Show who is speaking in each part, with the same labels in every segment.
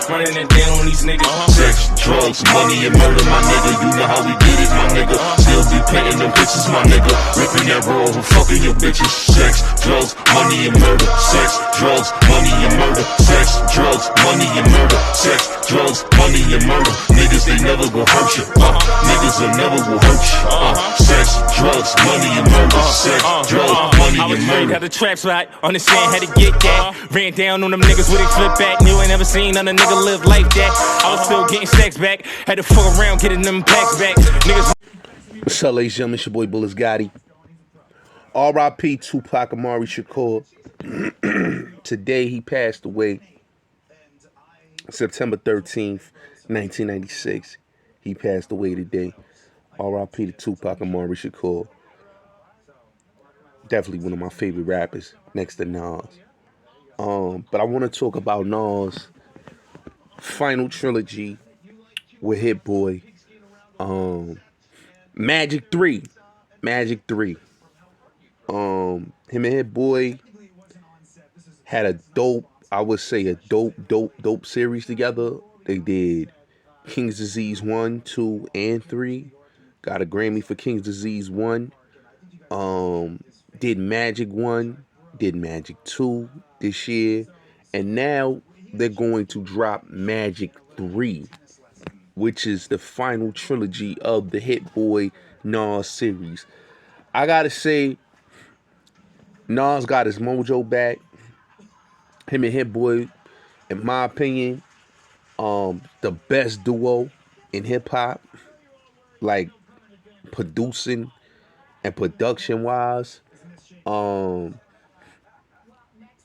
Speaker 1: running it down on these niggas.
Speaker 2: Sex, drugs, money, and murder, my nigga. You know how we get it, my nigga. Still be painting them bitches, my nigga. Ripping that roll, fucking your bitches. Sex, drugs, money, and murder. Sex, drugs, money, and murder. Sex, drugs, money, and murder. Sex, drugs, money, and murder. Niggas, they never gon' hurt you. Niggas, they never will hurt you. Sex, drugs, money, and murder. Sex, drugs, money, and murder.
Speaker 1: Got the traps right, understand how to get that. Ran down on them niggas with a flip back. Knew I never seen none nigga live like that. I was still getting stacks back. Had to fuck around getting them packs back. Niggas.
Speaker 3: What's up, ladies and gentlemen? It's your boy Bullets Gotti. R.I.P. Tupac Amari Shakur. Today he passed away. September 13th, 1996. He passed away today. R.I.P. to Tupac Amari Shakur. Definitely one of my favorite rappers next to Nas. But I want to talk about Nas' final trilogy with Hitboy. Magic 3. Him and Hitboy had a dope series together. They did King's Disease 1, 2, and 3. Got a Grammy for King's Disease 1. Did Magic 1, did Magic 2 this year, and now they're going to drop Magic 3, which is the final trilogy of the Hitboy Nas series. I gotta say, Nas got his mojo back. Him and Hitboy, in my opinion, the best duo in hip hop, like producing and production wise.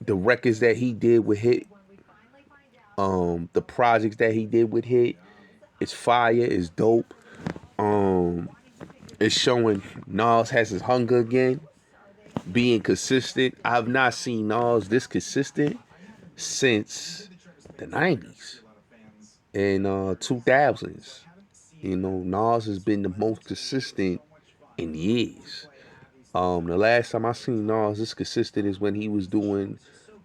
Speaker 3: The records that he did with Hit, the projects that he did with Hit, it's fire, it's dope. It's showing Nas has his hunger again, being consistent. I've not seen Nas this consistent since the 90s and 2000s. You know, Nas has been the most consistent in years. The last time I seen Nas this consistent is when he was doing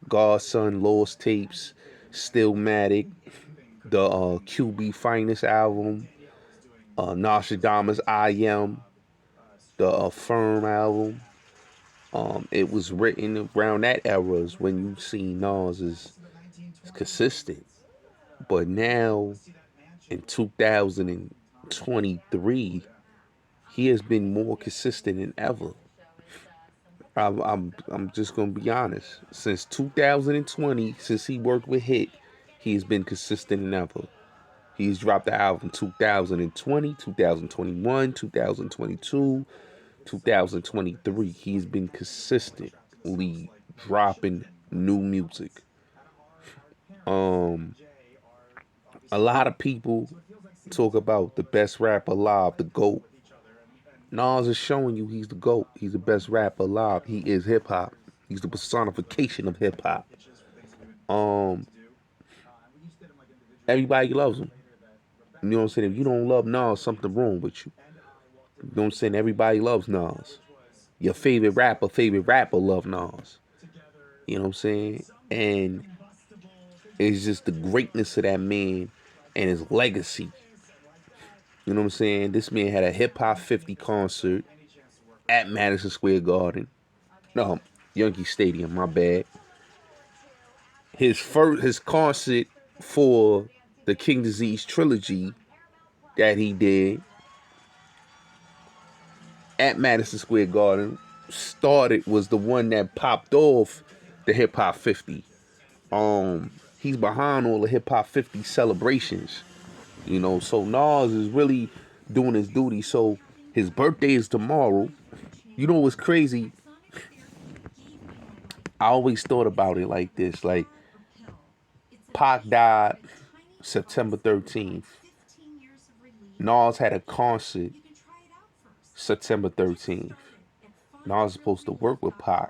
Speaker 3: Godson, Lost Tapes, Stillmatic, the QB Finest album, Nostradamus I Am, the Firm album. It was written around that era is when you see Nas is consistent. But now, in 2023, he has been more consistent than ever. I'm just gonna be honest. Since 2020, since he worked with Hit, he has been consistent than ever. He's dropped the album 2020, 2021, 2022, 2023. He's been consistently dropping new music. A lot of people talk about the best rapper alive, the GOAT. Nas is showing you he's the GOAT. He's the best rapper alive. He is hip hop. He's the personification of hip hop. Everybody loves him. You know what I'm saying? If you don't love Nas, something wrong with you. You know what I'm saying? Everybody loves Nas. Your favorite rapper love Nas. You know what I'm saying? And it's just the greatness of that man and his legacy. You know what I'm saying? This man had a Hip Hop 50 concert at Madison Square Garden. No, Yankee Stadium, my bad. His concert for the King Disease trilogy that he did at Madison Square Garden was the one that popped off the Hip Hop 50. He's behind all the Hip Hop 50 celebrations. You know, so Nas is really doing his duty. So his birthday is tomorrow. You know what's crazy? I always thought about it like this. Like, Pac died September 13th. Nas had a concert September 13th. Nas is supposed to work with Pac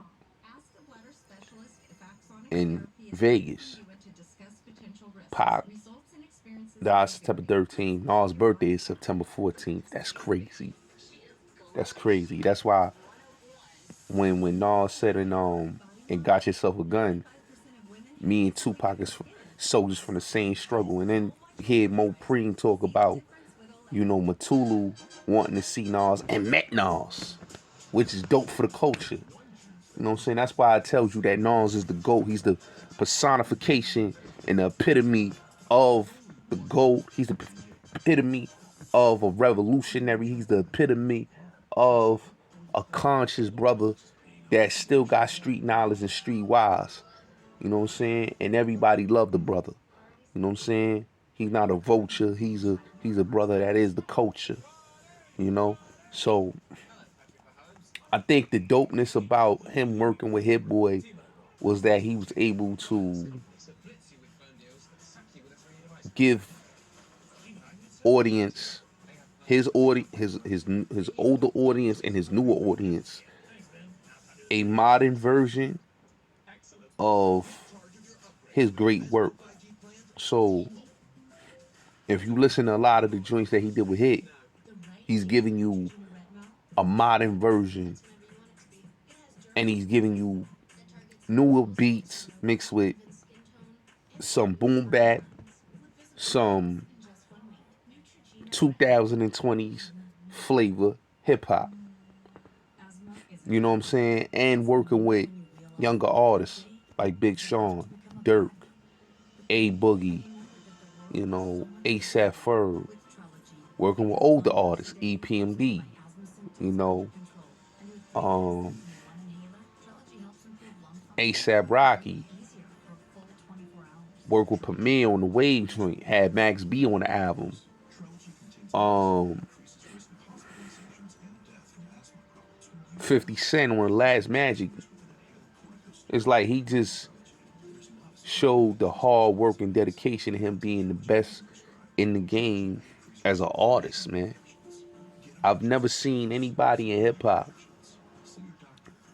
Speaker 3: in Vegas. Pac died September 13th. Nas' birthday is September 14th. That's crazy. That's crazy. That's why when Nas said and Got Yourself a Gun, me and Tupac is soldiers from the same struggle. And then hear Mo Preem talk about, you know, Matulu wanting to see Nas and met Nas, which is dope for the culture. You know what I'm saying? That's why I tell you that Nas is the GOAT. He's the personification and the epitome of the GOAT. He's the epitome of a revolutionary. He's the epitome of a conscious brother that still got street knowledge and street wise. You know what I'm saying? And everybody loved the brother. You know what I'm saying? He's not a vulture. He's a brother that is the culture. You know? So I think the dopeness about him working with Hitboy was that he was able to give audience, his older audience and his newer audience, a modern version of his great work. So if you listen to a lot of the joints that he did with Hit, he's giving you a modern version, and he's giving you newer beats mixed with some boom bap, some 2020s flavor hip hop. You know what I'm saying? And working with younger artists like Big Sean, Dirk, A Boogie, you know, ASAP Ferg. Working with older artists, EPMD, you know, ASAP Rocky. Worked with Premier on the Wave joint. Had Max B on the album. 50 Cent on the Last Magic. It's like he just showed the hard work and dedication of him being the best in the game as an artist, man. I've never seen anybody in hip hop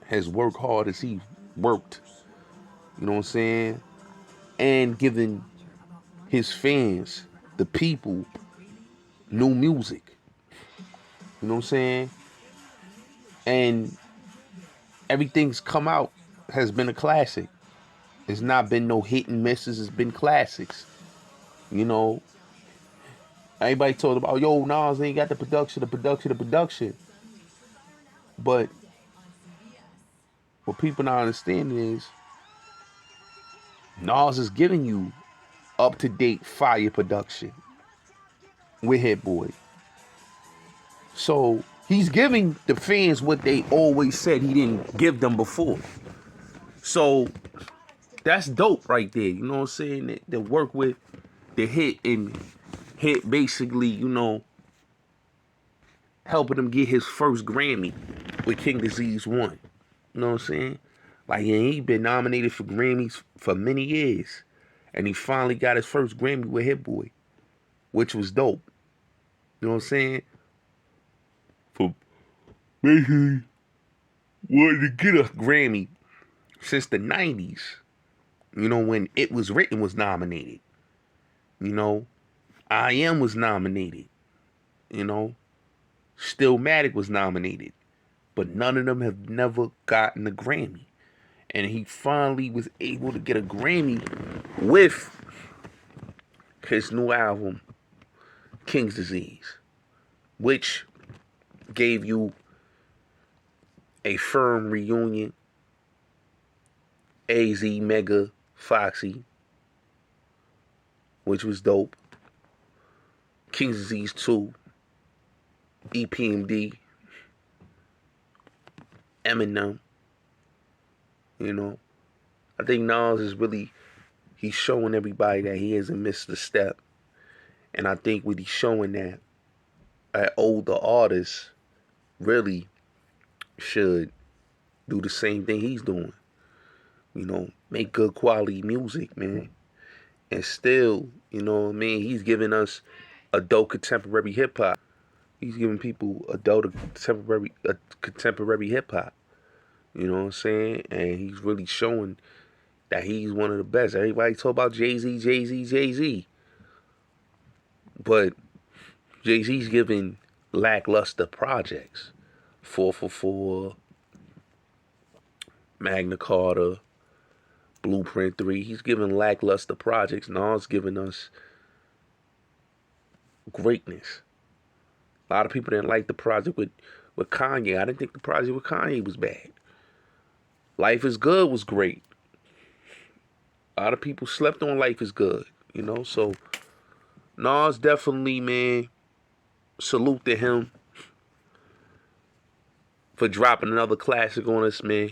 Speaker 3: has worked hard as he worked. You know what I'm saying? And giving his fans, the people, new music. You know what I'm saying? And everything's come out has been a classic. It's not been no hit and misses. It's been classics. You know, everybody told about, yo, Nas ain't got the production. But what people not understanding is Nas is giving you up-to-date fire production with Hitboy. So he's giving the fans what they always said he didn't give them before. So that's dope right there. You know what I'm saying? The work with the Hit and Hit basically, you know, helping him get his first Grammy with King Disease 1. You know what I'm saying? Like, yeah, he been nominated for Grammys for many years. And he finally got his first Grammy with Hitboy, which was dope. You know what I'm saying? For basically wanted to get a Grammy since the 90s. You know, when It Was Written was nominated. You know, I Am was nominated. You know, Stillmatic was nominated. But none of them have never gotten a Grammy. And he finally was able to get a Grammy with his new album, King's Disease, which gave you a firm reunion. AZ, Mega, Foxy, which was dope. King's Disease 2, EPMD, Eminem. You know, I think Nas is really, he's showing everybody that he hasn't missed a step. And I think what he's showing that older artists really should do the same thing he's doing. You know, make good quality music, man. And still, you know what I mean, he's giving us adult contemporary hip hop. He's giving people adult contemporary hip hop. You know what I'm saying? And he's really showing that he's one of the best. Everybody talk about Jay-Z. But Jay-Z's giving lackluster projects. 4 for 4, Magna Carta, Blueprint 3. He's giving lackluster projects. Nas giving us greatness. A lot of people didn't like the project with Kanye. I didn't think the project with Kanye was bad. Life is Good was great. A lot of people slept on Life is Good, you know. So Nas definitely, man, salute to him for dropping another classic on us, man.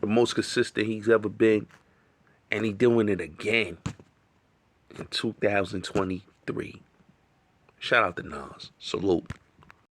Speaker 3: The most consistent he's ever been. And he doing it again in 2023. Shout out to Nas. Salute.